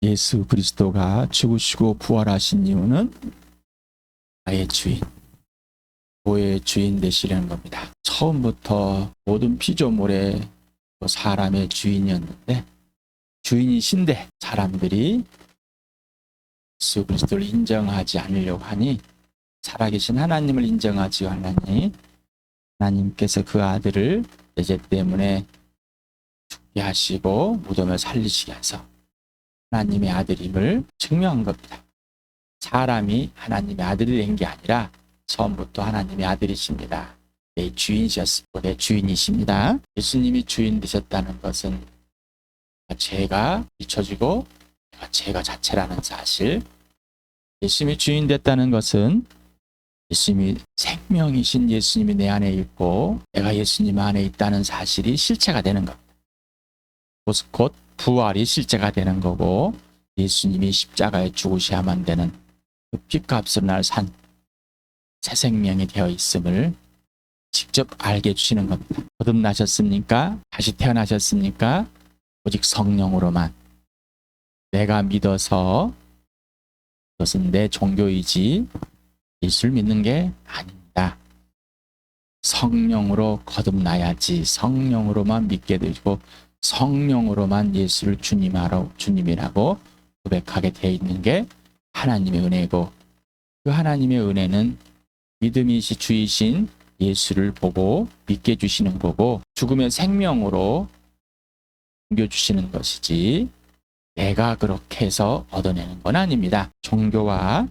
예수 그리스도가 죽으시고 부활하신 이유는 나의 주인, 교회의 주인 되시려는 겁니다. 처음부터 모든 피조물의 사람의 주인이었는데, 주인이신데 사람들이 예수 그리스도를 인정하지 않으려고 하니, 살아계신 하나님을 인정하지 않으니 하나님께서 그 아들을 내 죄 때문에 죽게 하시고 무덤에 살리시게 해서 하나님의 아들임을 증명한 겁니다. 사람이 하나님의 아들이 된 게 아니라 처음부터 하나님의 아들이십니다. 내 주인이셨고 내 주인이십니다. 예수님이 주인 되셨다는 것은 죄가 잊혀지고 죄가 자체라는 사실, 예수님이 주인 됐다는 것은 예수님이 생명이신 예수님이 내 안에 있고 내가 예수님 안에 있다는 사실이 실체가 되는 겁니다. 곧 부활이 실제가 되는 거고, 예수님이 십자가에 죽으셔야만 되는 그 핏값으로 날 산 새 생명이 되어 있음을 직접 알게 해주시는 겁니다. 거듭나셨습니까? 다시 태어나셨습니까? 오직 성령으로만. 내가 믿어서, 그것은 내 종교이지 예수를 믿는 게 아닙니다. 성령으로 거듭나야지 성령으로만 믿게 되고 성령으로만 예수를 주님이라고 고백하게 되어 있는 게 하나님의 은혜고, 그 하나님의 은혜는 믿음이시 주이신 예수를 보고 믿게 해주시는 거고, 죽음의 생명으로 옮겨주시는 것이지 내가 그렇게 해서 얻어내는 건 아닙니다. 종교와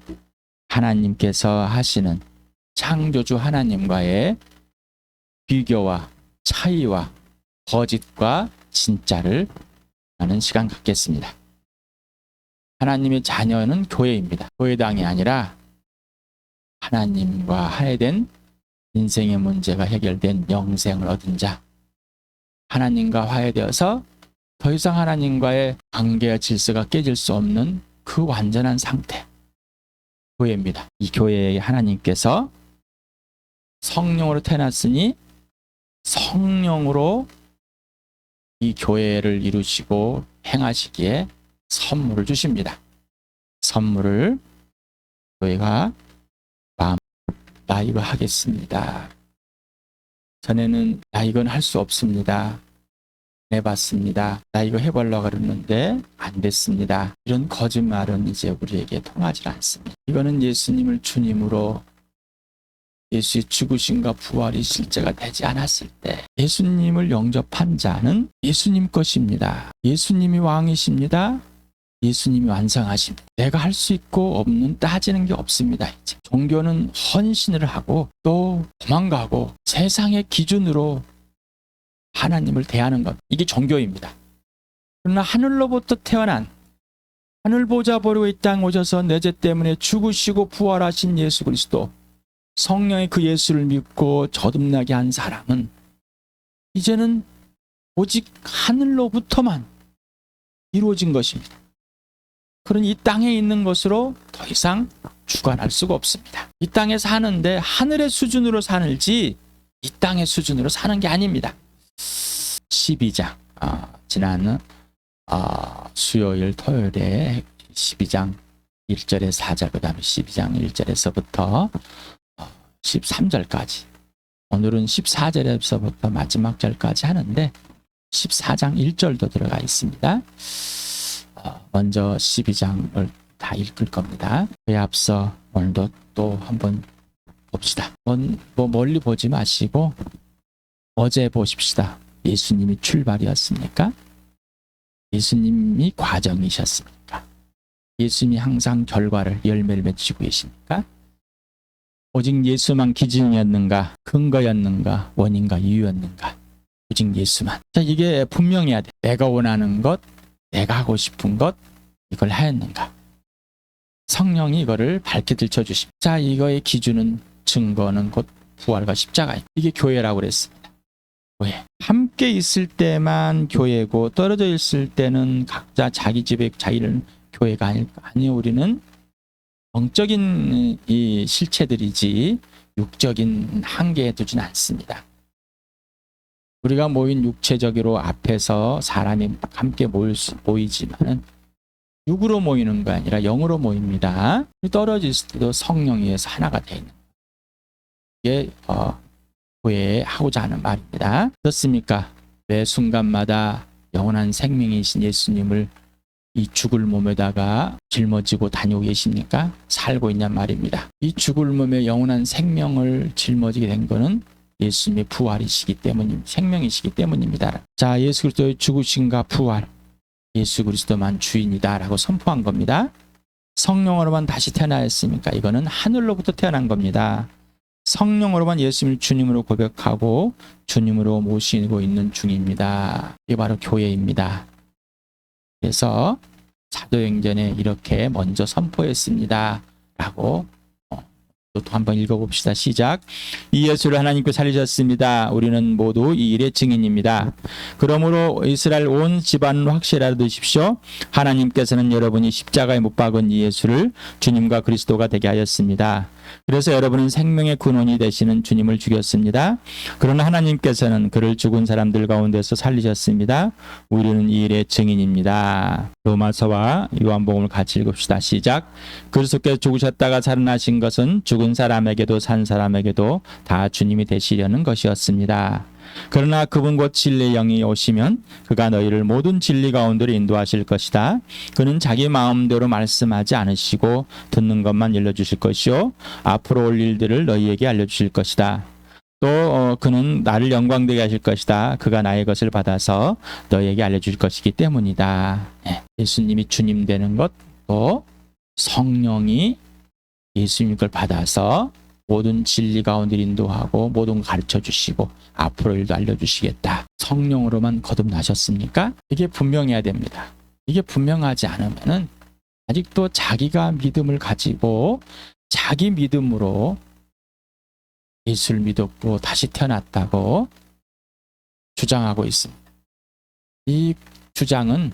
하나님께서 하시는 창조주 하나님과의 비교와 차이와 거짓과 진짜를 하는 시간 갖겠습니다. 하나님의 자녀는 교회입니다. 교회당이 아니라 하나님과 화해된 인생의 문제가 해결된 영생을 얻은 자, 하나님과 화해되어서 더 이상 하나님과의 관계와 질서가 깨질 수 없는 그 완전한 상태, 교회입니다. 이 교회에 하나님께서 성령으로 태어났으니 성령으로 이 교회를 이루시고 행하시기에 선물을 주십니다. 선물을 교회가 나 이거 하겠습니다. 전에는 나 이건 할 수 없습니다. 해봤습니다. 나 이거 해보려고 그랬는데 안 됐습니다. 이런 거짓말은 이제 우리에게 통하지 않습니다. 이거는 예수님을 주님으로, 예수의 죽으심과 부활이 실제가 되지 않았을 때 예수님을 영접한 자는 예수님 것입니다. 예수님이 왕이십니다. 예수님이 완성하십니다. 내가 할 수 있고 없는 따지는 게 없습니다. 이제 종교는 헌신을 하고 또 도망가고 세상의 기준으로 하나님을 대하는 것, 이게 종교입니다. 그러나 하늘로부터 태어난, 하늘 보좌 버리고 이 땅 오셔서 내 죄 때문에 죽으시고 부활하신 예수 그리스도, 성령의 그 예수를 믿고 거듭나게 한 사람은 이제는 오직 하늘로부터만 이루어진 것입니다. 그런 이 땅에 있는 것으로 더 이상 주관할 수가 없습니다. 이 땅에 사는데 하늘의 수준으로 사는지 이 땅의 수준으로 사는 게 아닙니다. 12장, 지난 수요일 토요일에 12장 1절에 4절, 그 다음에 12장 1절에서부터 13절까지, 오늘은 14절에서부터 마지막 절까지 하는데 14장 1절도 들어가 있습니다. 먼저 12장을 다 읽을 겁니다. 그에 앞서 오늘도 또 한번 봅시다. 뭐 멀리 보지 마시고 어제 보십시다. 예수님이 출발이었습니까? 예수님이 과정이셨습니까? 예수님이 항상 결과를, 열매를 맺히고 계십니까? 오직 예수만 기준이었는가, 근거였는가, 원인과 이유였는가? 오직 예수만. 자, 이게 분명해야 돼. 내가 원하는 것, 내가 하고 싶은 것, 이걸 하였는가? 성령이 이거를 밝게 들춰주십니다. 자, 이거의 기준은, 증거는 곧 부활과 십자가입니다. 이게 교회라고 그랬습니다. 교회. 함께 있을 때만 교회고 떨어져 있을 때는 각자 자기 집에 자기는 교회가 아니, 우리는 영적인 이 실체들이지 육적인 한계에 두진 않습니다. 우리가 모인 육체적으로 앞에서 사람이 함께 모이지만 육으로 모이는 게 아니라 영으로 모입니다. 떨어질 때도 성령에 의해서 하나가 되어 있는 게 교회에 하고자 하는 말입니다. 어떻습니까? 매 순간마다 영원한 생명이신 예수님을 이 죽을 몸에다가 짊어지고 다니고 계십니까? 살고 있냔 말입니다. 이 죽을 몸에 영원한 생명을 짊어지게 된 거는 예수님의 부활이시기 때문입니다. 생명이시기 때문입니다. 자, 예수 그리스도의 죽으심과 부활, 예수 그리스도만 주인이다라고 선포한 겁니다. 성령으로만 다시 태어나였습니까? 이거는 하늘로부터 태어난 겁니다. 성령으로만 예수님을 주님으로 고백하고 주님으로 모시고 있는 중입니다. 이게 바로 교회입니다. 그래서 사도행전에 이렇게 먼저 선포했습니다. 라고 또 한번 읽어봅시다. 시작. 이 예수를 하나님께 살리셨습니다. 우리는 모두 이 일의 증인입니다. 그러므로 이스라엘 온 집안을 확실히 알아두십시오. 하나님께서는 여러분이 십자가에 못 박은 이 예수를 주님과 그리스도가 되게 하였습니다. 그래서 여러분은 생명의 근원이 되시는 주님을 죽였습니다. 그러나 하나님께서는 그를 죽은 사람들 가운데서 살리셨습니다. 우리는 이 일의 증인입니다. 로마서와 요한복음을 같이 읽읍시다. 시작. 그리스도께서 죽으셨다가 살아나신 것은 죽은 사람에게도 산 사람에게도 다 주님이 되시려는 것이었습니다. 그러나 그분 곧 진리의 영이 오시면 그가 너희를 모든 진리 가운데로 인도하실 것이다. 그는 자기 마음대로 말씀하지 않으시고 듣는 것만 일러주실 것이요 앞으로 올 일들을 너희에게 알려주실 것이다. 또 그는 나를 영광되게 하실 것이다. 그가 나의 것을 받아서 너희에게 알려주실 것이기 때문이다. 예수님이 주님 되는 것, 또 성령이 예수님 걸 받아서 모든 진리 가운데 인도하고 모든 걸 가르쳐 주시고 앞으로 일도 알려주시겠다. 성령으로만 거듭나셨습니까? 이게 분명해야 됩니다. 이게 분명하지 않으면은 아직도 자기가 믿음을 가지고 자기 믿음으로 예수를 믿었고 다시 태어났다고 주장하고 있습니다. 이 주장은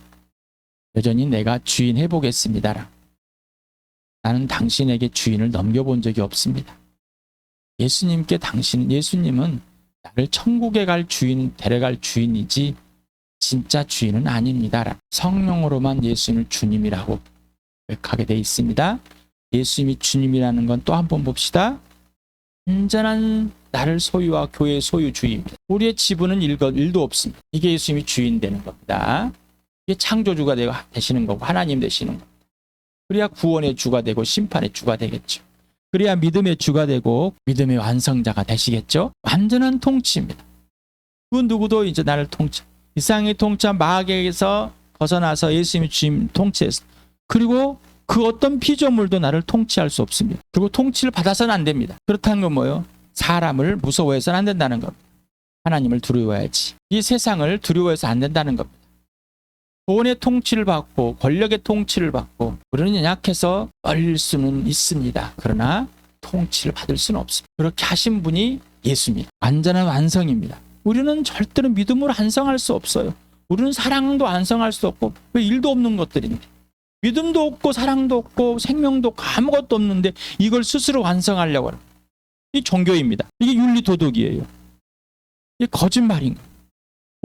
여전히 내가 주인 해보겠습니다. 나는 당신에게 주인을 넘겨본 적이 없습니다. 예수님은 나를 천국에 갈 주인, 데려갈 주인이지 진짜 주인은 아닙니다. 성령으로만 예수님을 주님이라고 고백하게 되어 있습니다. 예수님이 주님이라는 건 또 한 번 봅시다. 온전한 나를 소유와 교회의 소유주의입니다. 우리의 지분은 일도 없습니다. 이게 예수님이 주인 되는 겁니다. 이게 창조주가 되시는 거고 하나님 되시는 겁니다. 그래야 구원의 주가 되고 심판의 주가 되겠죠. 그래야 믿음의 주가 되고 믿음의 완성자가 되시겠죠. 완전한 통치입니다. 그 누구도 이제 나를 이 세상의 통치한 마귀에게서 벗어나서 예수님이 주님 통치했어. 그리고 그 어떤 피조물도 나를 통치할 수 없습니다. 그리고 통치를 받아서는 안 됩니다. 그렇다는 건 뭐예요? 사람을 무서워해서는 안 된다는 겁니다. 하나님을 두려워해야지. 이 세상을 두려워해서 안 된다는 겁니다. 돈의 통치를 받고 권력의 통치를 받고 우리는 연약해서 떨릴 수는 있습니다. 그러나 통치를 받을 수는 없습니다. 그렇게 하신 분이 예수입니다. 완전한 완성입니다. 우리는 절대로 믿음으로 완성할 수 없어요. 우리는 사랑도 완성할 수 없고 왜 일도 없는 것들인데 믿음도 없고 사랑도 없고 생명도 없고 아무것도 없는데 이걸 스스로 완성하려고 하는 이 종교입니다. 이게 윤리도덕이에요. 이게 거짓말인 거예요.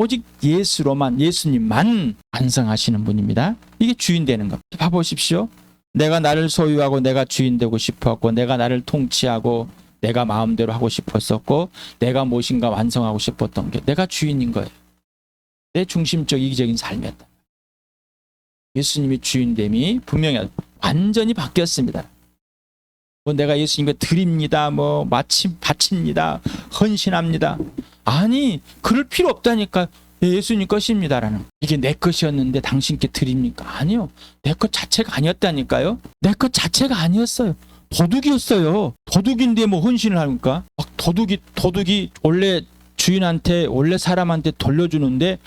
오직 예수님만 완성하시는 분입니다. 이게 주인 되는 겁니다. 봐보십시오. 내가 나를 소유하고 내가 주인 되고 싶었고 내가 나를 통치하고 내가 마음대로 하고 싶었었고 내가 무엇인가 완성하고 싶었던 게 내가 주인인 거예요. 내 중심적 이기적인 삶이었다. 예수님이 주인됨이 분명히 완전히 바뀌었습니다. 뭐 내가 예수님께 드립니다. 뭐 마침 바칩니다. 헌신합니다. 아니 그럴 필요 없다니까. 예수님 것입니다라는 이게 내 것이었는데 당신께 드립니까? 아니요. 내 것 자체가 아니었다니까요. 내 것 자체가 아니었어요. 도둑이었어요. 도둑인데 뭐 헌신을 합니까? 막 도둑이 원래 주인한테 원래 사람한테 돌려주는데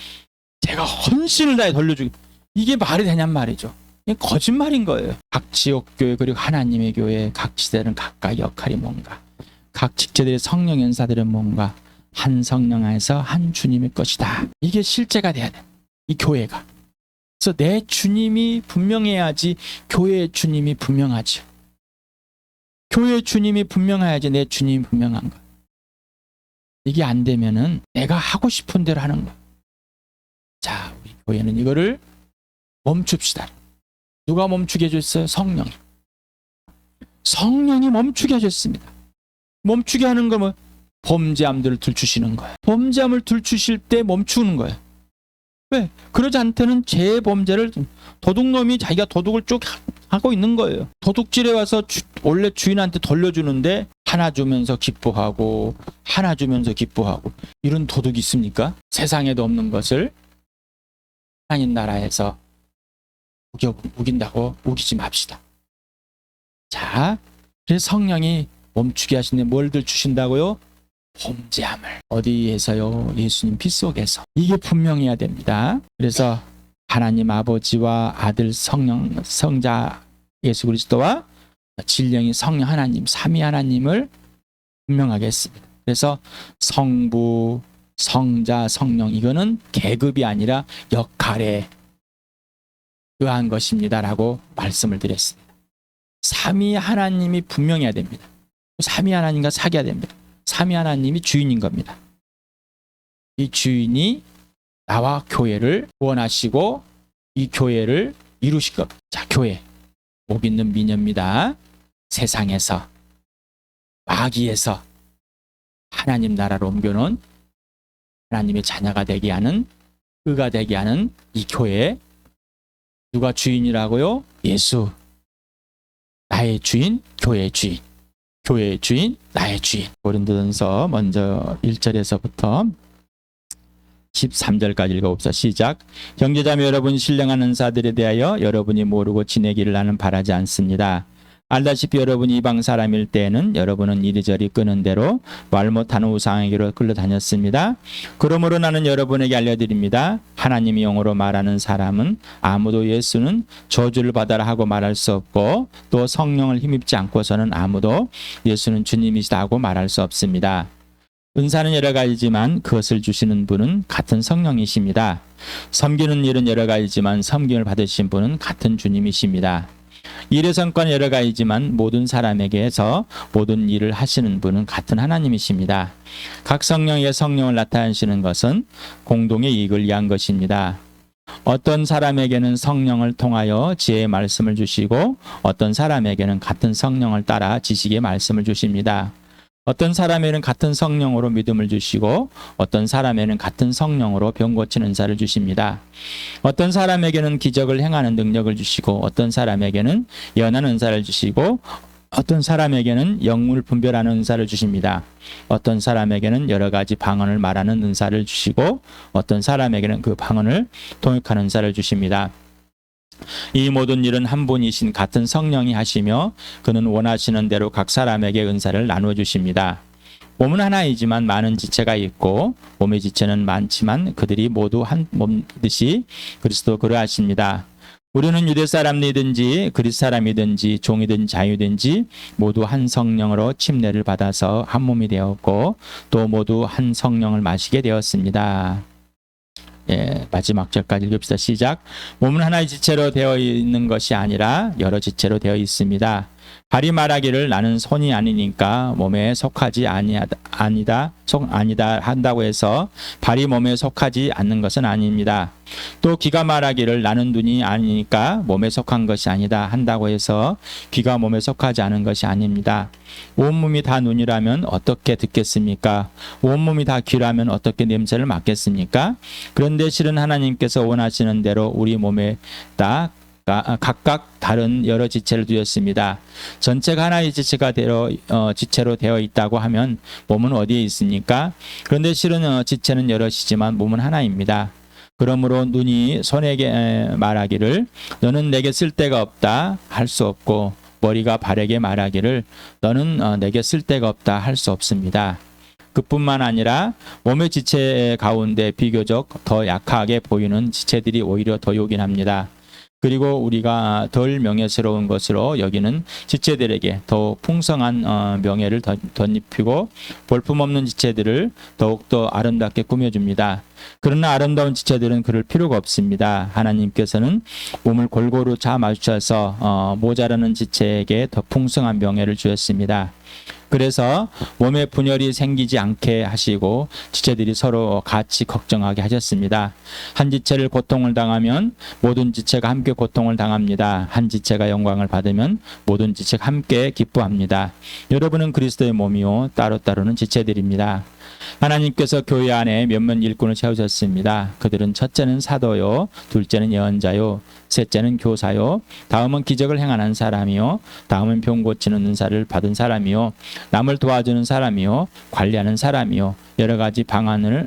제가 헌신을 다해 돌려주기 이게 말이 되냔 말이죠. 이게 거짓말인 거예요. 각 지역교회 그리고 하나님의 교회 각 지대는 각각 역할이 뭔가 각 직제들의 성령 연사들은 뭔가 한 성령 안에서 한 주님의 것이다. 이게 실제가 돼야 돼. 이 교회가. 그래서 내 주님이 분명해야지 교회의 주님이 분명하죠. 교회의 주님이 분명해야지 내 주님이 분명한 거야. 이게 안 되면은 내가 하고 싶은 대로 하는 거야. 자, 우리 교회는 이거를 멈춥시다. 누가 멈추게 해줬어요? 성령이. 성령이 멈추게 해줬습니다. 멈추게 하는 거면 범죄함들을 들추시는 거예요. 범죄함을 들추실 때 멈추는 거예요. 왜? 그러지 않고는 죄의 범죄를 도둑놈이 자기가 도둑을 쭉 하고 있는 거예요. 도둑질에 와서 원래 주인한테 돌려주는데 하나 주면서 기뻐하고 하나 주면서 기뻐하고 이런 도둑이 있습니까? 세상에도 없는 것을 하나님 나라에서 우긴다고 우기지 맙시다. 자, 그래서 성령이 멈추게 하시는데 뭘 들추신다고요? 범죄함을. 어디에서요? 예수님 피 속에서. 이게 분명해야 됩니다. 그래서 하나님 아버지와 아들 성령 성자 예수 그리스도와 진령이 성령 하나님 삼위 하나님을 분명하게 했습니다. 그래서 성부 성자 성령 이거는 계급이 아니라 역할에 의한 것입니다라고 말씀을 드렸습니다. 삼위 하나님이 분명해야 됩니다. 삼위 하나님과 사귀어야 됩니다. 삼위 하나님이 주인인 겁니다. 이 주인이 나와 교회를 원하시고 이 교회를 이루실 겁니다. 자, 교회 복 있는 미녀입니다. 세상에서 마귀에서 하나님 나라로 옮겨놓은 하나님의 자녀가 되게 하는 의가 되게 하는 이 교회 누가 주인이라고요? 예수. 나의 주인, 교회의 주인. 교회의 주인, 나의 주인. 고린도전서 먼저 1절에서부터 13절까지 읽어봅시다. 시작. 형제자매 여러분 신령한 은사들에 대하여 여러분이 모르고 지내기를 나는 바라지 않습니다. 알다시피 여러분이 이방 사람일 때에는 여러분은 이리저리 끄는 대로 말 못하는 우상에게로 끌려다녔습니다. 그러므로 나는 여러분에게 알려드립니다. 하나님이 영어로 말하는 사람은 아무도 예수는 저주를 받아라 하고 말할 수 없고 또 성령을 힘입지 않고서는 아무도 예수는 주님이시다 하고 말할 수 없습니다. 은사는 여러 가지지만 그것을 주시는 분은 같은 성령이십니다. 섬기는 일은 여러 가지지만 섬김을 받으신 분은 같은 주님이십니다. 일의 성과는 여러 가지지만 모든 사람에게서 모든 일을 하시는 분은 같은 하나님이십니다. 각 성령의 성령을 나타내시는 것은 공동의 이익을 위한 것입니다. 어떤 사람에게는 성령을 통하여 지혜의 말씀을 주시고 어떤 사람에게는 같은 성령을 따라 지식의 말씀을 주십니다. 어떤 사람에게는 같은 성령으로 믿음을 주시고 어떤 사람에게는 같은 성령으로 병 고치는 은사를 주십니다. 어떤 사람에게는 기적을 행하는 능력을 주시고 어떤 사람에게는 예언하는 은사를 주시고 어떤 사람에게는 영문을 분별하는 은사를 주십니다. 어떤 사람에게는 여러 가지 방언을 말하는 은사를 주시고 어떤 사람에게는 그 방언을 통역하는 은사를 주십니다. 이 모든 일은 한 분이신 같은 성령이 하시며 그는 원하시는 대로 각 사람에게 은사를 나누어 주십니다. 몸은 하나이지만 많은 지체가 있고 몸의 지체는 많지만 그들이 모두 한 몸이듯이 그리스도 그러하십니다. 우리는 유대 사람이든지 그리스 사람이든지 종이든 자유든지 모두 한 성령으로 침례를 받아서 한 몸이 되었고 또 모두 한 성령을 마시게 되었습니다. 예, 마지막 절까지 읽읍시다. 시작. 몸은 하나의 지체로 되어 있는 것이 아니라 여러 지체로 되어 있습니다. 발이 말하기를 나는 손이 아니니까 몸에 속하지 아니다 한다고 해서 발이 몸에 속하지 않는 것은 아닙니다. 또 귀가 말하기를 나는 눈이 아니니까 몸에 속한 것이 아니다 한다고 해서 귀가 몸에 속하지 않은 것이 아닙니다. 온몸이 다 눈이라면 어떻게 듣겠습니까? 온몸이 다 귀라면 어떻게 냄새를 맡겠습니까? 그런데 실은 하나님께서 원하시는 대로 우리 몸에 다 각각 다른 여러 지체를 두었습니다. 전체가 하나의 지체로 되어 있다고 하면 몸은 어디에 있습니까? 그런데 실은 지체는 여럿이지만 몸은 하나입니다. 그러므로 눈이 손에게 말하기를 너는 내게 쓸데가 없다 할 수 없고 머리가 발에게 말하기를 너는 내게 쓸데가 없다 할 수 없습니다. 그뿐만 아니라 몸의 지체 가운데 비교적 더 약하게 보이는 지체들이 오히려 더 요긴합니다. 그리고 우리가 덜 명예스러운 것으로 여기는 지체들에게 더 풍성한 명예를 덧입히고 볼품없는 지체들을 더욱더 아름답게 꾸며줍니다. 그러나 아름다운 지체들은 그럴 필요가 없습니다. 하나님께서는 몸을 골고루 잘 맞추셔서 모자라는 지체에게 더 풍성한 명예를 주셨습니다. 그래서 몸에 분열이 생기지 않게 하시고 지체들이 서로 같이 걱정하게 하셨습니다. 한 지체를 고통을 당하면 모든 지체가 함께 고통을 당합니다. 한 지체가 영광을 받으면 모든 지체가 함께 기뻐합니다. 여러분은 그리스도의 몸이요 따로따로는 지체들입니다. 하나님께서 교회 안에 몇몇 일꾼을 세우셨습니다. 그들은 첫째는 사도요, 둘째는 예언자요, 셋째는 교사요, 다음은 기적을 행하는 사람이요, 다음은 병 고치는 은사를 받은 사람이요, 남을 도와주는 사람이요, 관리하는 사람이요, 여러 가지 방언으로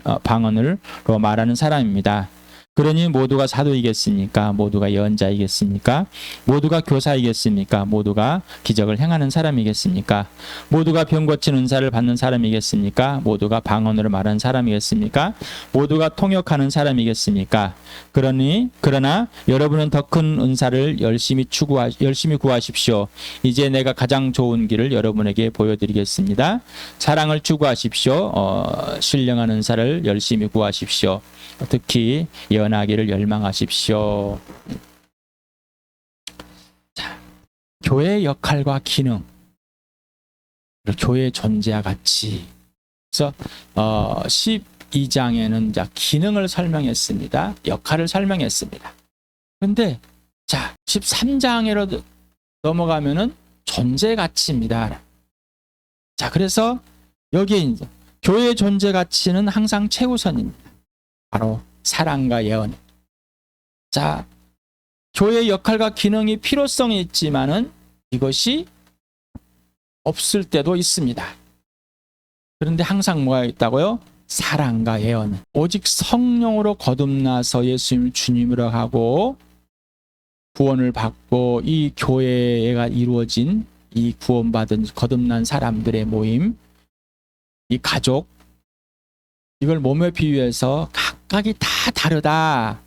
말하는 사람입니다. 그러니 모두가 사도이겠습니까? 모두가 예언자이겠습니까? 모두가 교사이겠습니까? 모두가 기적을 행하는 사람이겠습니까? 모두가 병 고치는 은사를 받는 사람이겠습니까? 모두가 방언으로 말하는 사람이겠습니까? 모두가 통역하는 사람이겠습니까? 그러나 여러분은 더 큰 은사를 열심히 구하십시오. 이제 내가 가장 좋은 길을 여러분에게 보여드리겠습니다. 사랑을 추구하십시오. 신령한 은사를 열심히 구하십시오. 특히 예언하기를 열망하십시오. 자, 교회의 역할과 기능, 교회의 존재와 가치. 그래서 12장에는 기능을 설명했습니다. 역할을 설명했습니다. 그런데 자 13장으로 넘어가면은 존재 가치입니다. 자 그래서 여기에 이제 교회의 존재 가치는 항상 최우선입니다. 바로 사랑과 예언. 자, 교회의 역할과 기능이 필요성이 있지만은 이것이 없을 때도 있습니다. 그런데 항상 뭐가 있다고요? 사랑과 예언. 오직 성령으로 거듭나서 예수님을 주님으로 하고 구원을 받고 이 교회가 이루어진 이 구원받은 거듭난 사람들의 모임, 이 가족, 이걸 몸에 비유해서 각각이 다 다르다.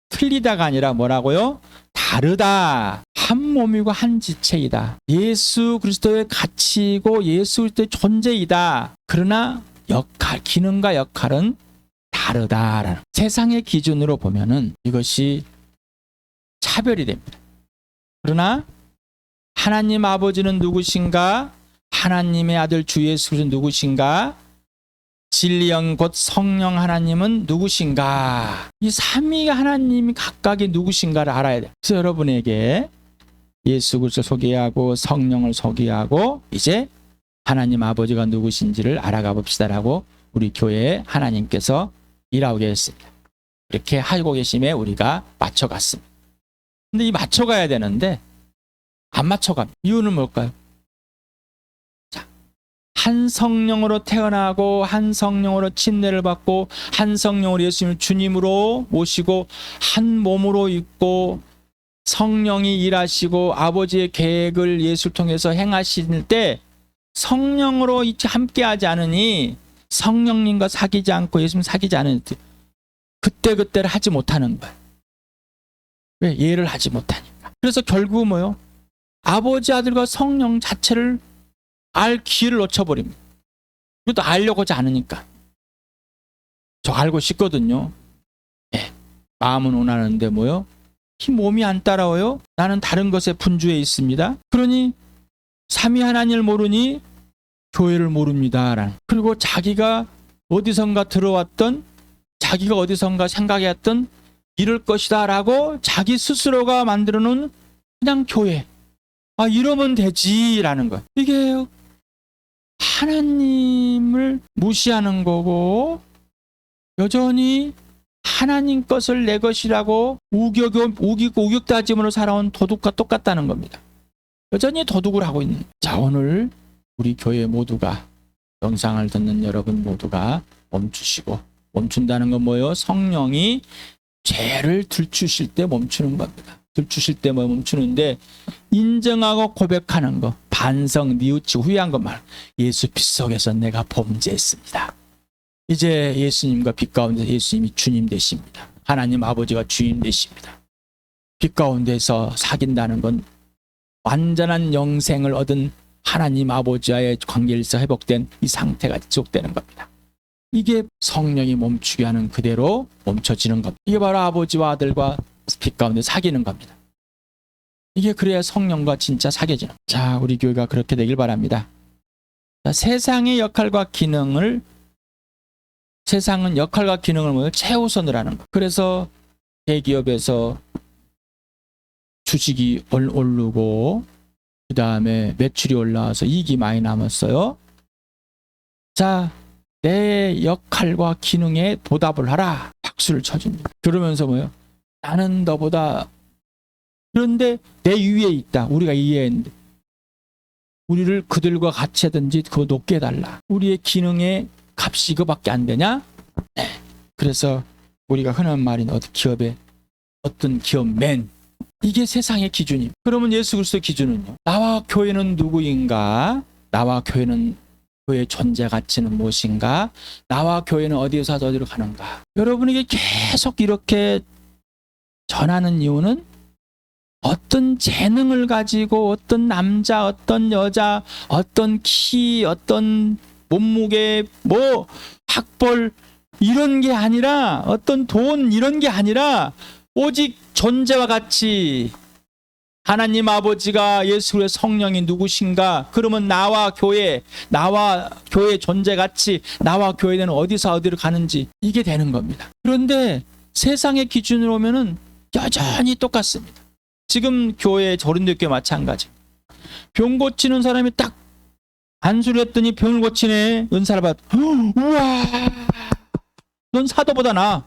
틀리다가 아니라 뭐라고요? 다르다. 한 몸이고 한 지체이다. 예수 그리스도의 가치이고 예수 그리스도의 존재이다. 그러나 기능과 역할은 다르다. 세상의 기준으로 보면은 이것이 차별이 됩니다. 그러나 하나님 아버지는 누구신가? 하나님의 아들 주 예수 그리스도는 누구신가? 진리영 곧 성령 하나님은 누구신가? 이 삼위 하나님이 각각이 누구신가를 알아야 돼요. 그래서 여러분에게 예수 그리스도를 소개하고 성령을 소개하고 이제 하나님 아버지가 누구신지를 알아가 봅시다라고 우리 교회에 하나님께서 일하고 계셨습니다. 이렇게 하고 계심에 우리가 맞춰갔습니다. 근데 이 맞춰가야 되는데 안 맞춰갑니다. 이유는 뭘까요? 한 성령으로 태어나고 한 성령으로 침례를 받고 한 성령으로 예수님을 주님으로 모시고 한 몸으로 있고 성령이 일하시고 아버지의 계획을 예수를 통해서 행하실 때 성령으로 함께하지 않으니 성령님과 사귀지 않고 예수님 사귀지 않으니 그때를 하지 못하는 거예요. 왜? 이해를 하지 못하니까. 그래서 결국은 뭐요? 아버지 아들과 성령 자체를 알 기회를 놓쳐버립니다. 그것도 알려고 하지 않으니까. 저 알고 싶거든요. 네. 마음은 원하는데 뭐요? 이 몸이 안 따라와요. 나는 다른 것에 분주해 있습니다. 그러니 삼위 하나님을 모르니 교회를 모릅니다. 그리고 자기가 어디선가 들어왔던 자기가 어디선가 생각했던 이럴 것이다 라고 자기 스스로가 만들어놓은 그냥 교회. 이러면 되지라는 거. 이게 하나님을 무시하는 거고 여전히 하나님 것을 내 것이라고 우격다짐으로 살아온 도둑과 똑같다는 겁니다. 여전히 도둑을 하고 있는. 자, 오늘 우리 교회 모두가 영상을 듣는 여러분 모두가 멈춘다는 건 뭐예요? 성령이 죄를 들추실 때 멈추는 겁니다. 들추실 때 멈추는데 인정하고 고백하는 거, 반성, 뉘우치고 후회한 것만. 예수 빛 속에서 내가 범죄했습니다. 이제 예수님과 빛 가운데 예수님이 주님 되십니다. 하나님 아버지가 주인 되십니다. 빛 가운데서 사귄다는 건 완전한 영생을 얻은 하나님 아버지와의 관계에서 회복된 이 상태가 지속되는 겁니다. 이게 성령이 멈추게 하는 그대로 멈춰지는 겁니다. 이게 바로 아버지와 아들과 빛 가운데 사귀는 겁니다. 이게 그래야 성령과 진짜 사귀어지는. 자, 우리 교회가 그렇게 되길 바랍니다. 자, 세상은 역할과 기능을 최우선을 하는 거. 그래서 대기업에서 주식이 오르고 그 다음에 매출이 올라와서 이익이 많이 남았어요. 자, 내 역할과 기능에 보답을 하라. 박수를 쳐줍니다. 그러면서 뭐예요? 나는 너보다, 그런데 내 위에 있다. 우리가 이해했는데 우리를 그들과 같이 하든지 그거 높게 해달라. 우리의 기능의 값이 이거밖에 안 되냐? 네. 그래서 우리가 흔한 말인 어떤 기업맨, 이게 세상의 기준입니다. 그러면 예수 그리스도의 기준은요? 나와 교회는 누구인가? 나와 교회는 교회의 존재 가치는 무엇인가? 나와 교회는 어디에서 어디로 가는가? 여러분에게 계속 이렇게 전하는 이유는 어떤 재능을 가지고 어떤 남자, 어떤 여자, 어떤 키, 어떤 몸무게, 뭐 학벌 이런 게 아니라, 어떤 돈 이런 게 아니라 오직 존재와 같이 하나님 아버지가 예수 그리스도의 성령이 누구신가? 그러면 나와 교회의 존재 가치, 나와 교회는 어디서 어디로 가는지 이게 되는 겁니다. 그런데 세상의 기준으로 보면은 여전히 똑같습니다. 지금 교회 조린도교회 마찬가지. 병 고치는 사람이 딱 안수를 했더니 병을 고치네. 은사를 받. 우와, 넌 사도보다 나아.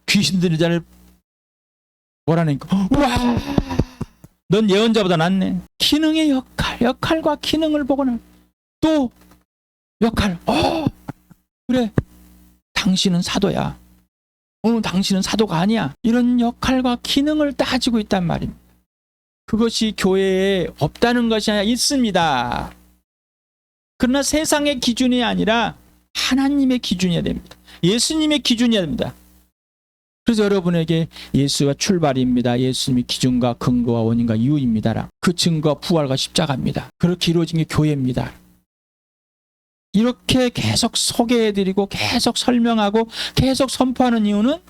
귀신 들린 자를 뭐라니까. 우와, 넌 예언자보다 낫네. 기능의 역할과 기능을 보거나 또 역할. 그래, 당신은 사도야. 당신은 사도가 아니야. 이런 역할과 기능을 따지고 있단 말입니다. 그것이 교회에 없다는 것이 아니라 있습니다. 그러나 세상의 기준이 아니라 하나님의 기준이어야 됩니다. 예수님의 기준이어야 됩니다. 그래서 여러분에게 예수가 출발입니다. 예수님이 기준과 근거와 원인과 이유입니다. 그 증거가 부활과 십자가입니다. 그렇게 이루어진 게 교회입니다. 이렇게 계속 소개해드리고 계속 설명하고 계속 선포하는 이유는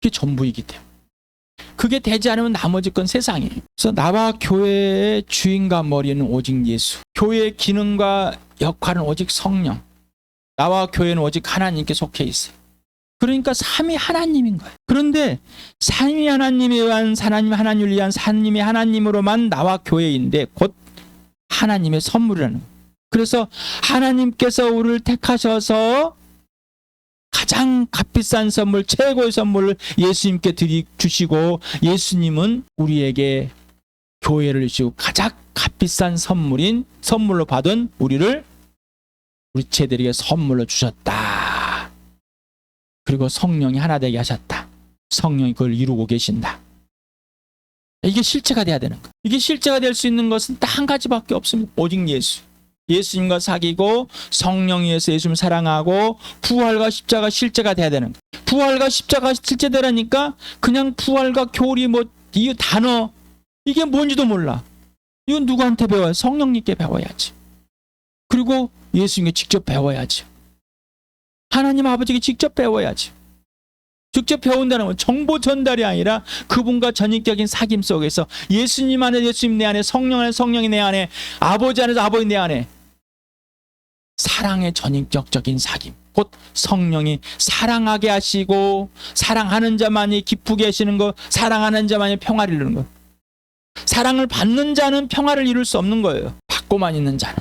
그게 전부이기 때문에. 그게 되지 않으면 나머지 건 세상이에요. 그래서 나와 교회의 주인과 머리는 오직 예수, 교회의 기능과 역할은 오직 성령, 나와 교회는 오직 하나님께 속해 있어요. 그러니까 삼위 하나님인 거예요. 그런데 삼위 하나님에 의한 하나님을 위한 삼위 하나님으로만 나와 교회인데 곧 하나님의 선물이라는 거예요. 그래서 하나님께서 우리를 택하셔서 가장 값비싼 선물, 최고의 선물을 예수님께 주시고, 예수님은 우리에게 교회를 주시고 가장 값비싼 선물로 받은 우리를 우리 제들에게 선물로 주셨다. 그리고 성령이 하나 되게 하셨다. 성령이 그걸 이루고 계신다. 이게 실체가 돼야 되는 거예요. 이게 실체가 될 수 있는 것은 딱 한 가지밖에 없습니다. 오직 예수. 예수님과 사귀고 성령에 의해서 예수님을 사랑하고 부활과 십자가 실제가 돼야 되는 거예요. 부활과 십자가 실제되라니까 그냥 부활과 교리 이 단어 이게 뭔지도 몰라. 이건 누구한테 배워요? 성령님께 배워야지. 그리고 예수님께 직접 배워야지. 하나님 아버지께 직접 배워야지. 직접 배운다는 건 정보 전달이 아니라 그분과 전인격인 사귐 속에서 예수님 안에 예수님 내 안에, 성령 안에 성령이 내 안에, 아버지 안에서 아버지 내 안에 사랑의 전인격적인 사귐, 곧 성령이 사랑하게 하시고 사랑하는 자만이 기쁘게 하시는 것, 사랑하는 자만이 평화를 이루는 것. 사랑을 받는 자는 평화를 이룰 수 없는 거예요. 받고만 있는 자는.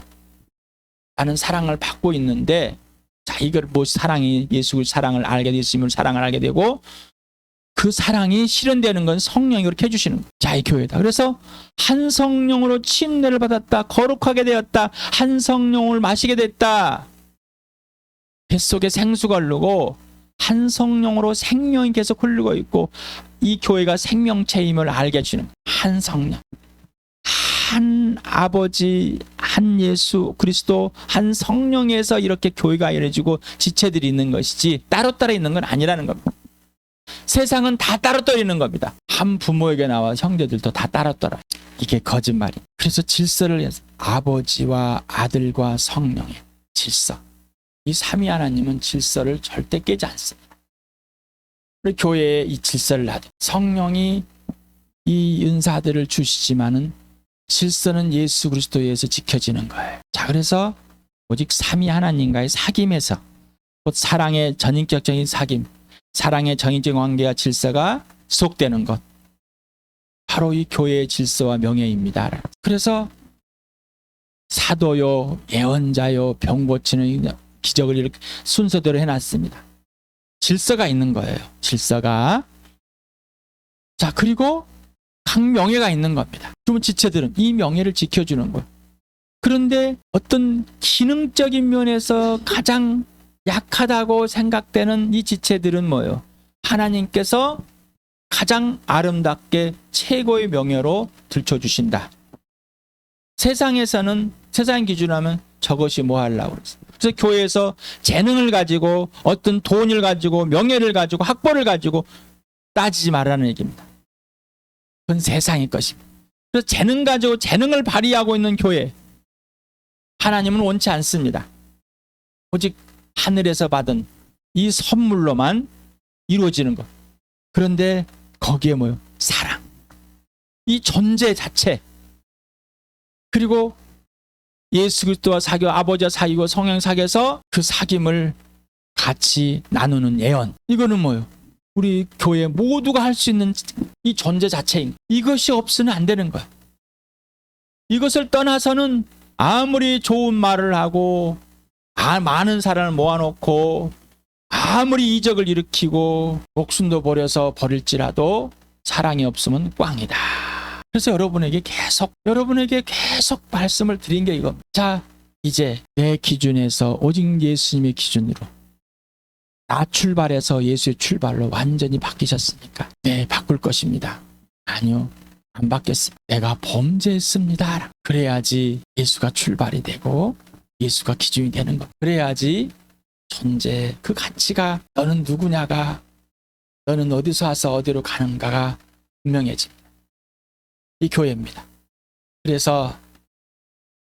나는 사랑을 받고 있는데, 자, 이걸 사랑이 예수의 사랑을 알게 되고 예수님을 사랑을 알게 되고 그 사랑이 실현되는 건 성령이 그렇게 해주시는 거예요. 자, 이 교회다. 그래서 한 성령으로 침례를 받았다. 거룩하게 되었다. 한 성령을 마시게 됐다. 뱃속에 생수가 흐르고 한 성령으로 생명이 계속 흐르고 있고 이 교회가 생명체임을 알게 해주는 한 성령. 한 아버지, 한 예수 그리스도, 한 성령에서 이렇게 교회가 이루어지고 지체들이 있는 것이지 따로따로 있는 건 아니라는 겁니다. 세상은 다 따로따로 있는 겁니다. 한 부모에게 나와 형제들도 다 따로따로. 이게 거짓말이에요. 그래서 질서를 해서 아버지와 아들과 성령의 질서. 이 삼위 하나님은 질서를 절대 깨지 않습니다. 교회에 이 질서를 놔둬. 성령이 이 은사들을 주시지만은 질서는 예수 그리스도에 의해서 지켜지는 거예요. 자, 그래서 오직 삼위 하나님과의 사귐에서, 곧 사랑의 전인격적인 사귐, 사랑의 전인적 관계와 질서가 지속되는 것, 바로 이 교회의 질서와 명예입니다. 그래서 사도요, 예언자요, 병 고치는 기적을 이렇게 순서대로 해놨습니다. 질서가 있는 거예요. 질서가. 자, 그리고 각 명예가 있는 겁니다. 그러면 지체들은 이 명예를 지켜주는 거예요. 그런데 어떤 기능적인 면에서 가장 약하다고 생각되는 이 지체들은 뭐예요? 하나님께서 가장 아름답게 최고의 명예로 들춰주신다. 세상에서는, 세상 기준으로 하면 저것이 뭐 하려고 그랬어요. 그래서 교회에서 재능을 가지고 어떤 돈을 가지고 명예를 가지고 학벌을 가지고 따지지 말라는 얘기입니다. 그건 세상의 것입니다. 그래서 재능 가지고 재능을 발휘하고 있는 교회, 하나님은 원치 않습니다. 오직 하늘에서 받은 이 선물로만 이루어지는 것. 그런데 거기에 뭐요? 사랑. 이 존재 자체. 그리고 예수 그리스도와 사귀어 아버지와 사귀고 성령 사귀어서 그 사귐을 같이 나누는 예언. 이거는 뭐요? 우리 교회 모두가 할 수 있는 이 존재 자체인, 이것이 없으면 안 되는 거야. 이것을 떠나서는 아무리 좋은 말을 하고 많은 사람을 모아놓고 아무리 이적을 일으키고 목숨도 버려서 버릴지라도 사랑이 없으면 꽝이다. 그래서 여러분에게 계속 말씀을 드린 게 이겁니다. 자, 이제 내 기준에서 오직 예수님의 기준으로 나 출발해서 예수의 출발로 완전히 바뀌셨습니까? 네, 바꿀 것입니다. 아니요, 안 바뀌었습니다. 내가 범죄했습니다. 그래야지 예수가 출발이 되고 예수가 기준이 되는 것. 그래야지 존재, 그 가치가, 너는 누구냐가, 너는 어디서 와서 어디로 가는가가 분명해집니다. 이 교회입니다. 그래서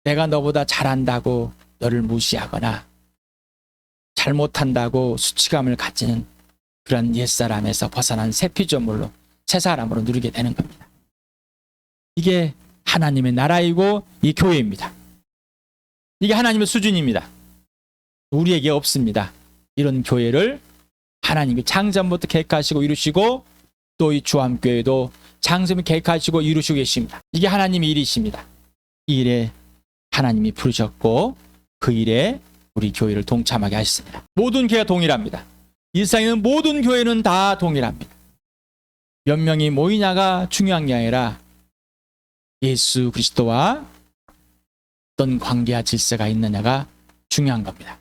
내가 너보다 잘한다고 너를 무시하거나 잘못한다고 수치감을 가지는 그런 옛사람에서 벗어난 새 피조물로, 새 사람으로 누리게 되는 겁니다. 이게 하나님의 나라이고 이 교회입니다. 이게 하나님의 수준입니다. 우리에게 없습니다. 이런 교회를 하나님이 창전부터 계획하시고 이루시고, 또 이 주암교회도 창세를 계획하시고 이루시고 계십니다. 이게 하나님의 일이십니다. 이 일에 하나님이 부르셨고 그 일에 우리 교회를 동참하게 하셨습니다. 모든 교회가 동일합니다. 이 세상에 있는 모든 교회는 다 동일합니다. 몇 명이 모이냐가 중요한 게 아니라 예수 그리스도와 어떤 관계와 질서가 있느냐가 중요한 겁니다.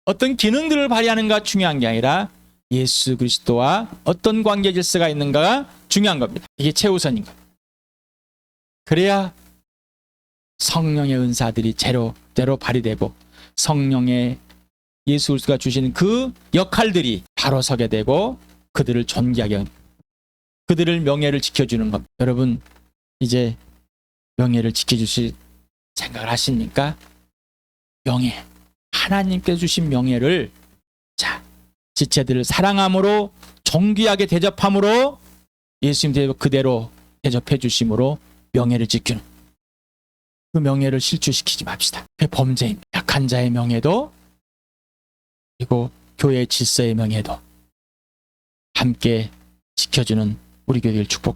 어떤 기능들을 발휘하는가 중요한 게 아니라 예수 그리스도와 어떤 관계 질서가 있는가가 중요한 겁니다. 이게 최우선인 겁니다. 그래야 성령의 은사들이 제대로 발휘되고 성령의 예수 그리스도가 주시는 그 역할들이 바로 서게 되고 그들을 존귀하게 합니다. 그들을 명예를 지켜주는 겁니다. 여러분, 이제 명예를 지켜주실 생각을 하시니까 명예, 하나님께서 주신 명예를, 자, 지체들을 사랑함으로, 존귀하게 대접함으로, 예수님 그대로 대접해 주심으로 명예를 지키는, 그 명예를 실추시키지 맙시다. 그 범죄입니다. 약한 자의 명예도, 그리고 교회의 질서의 명예도 함께 지켜주는 우리 교회를 축복합니다.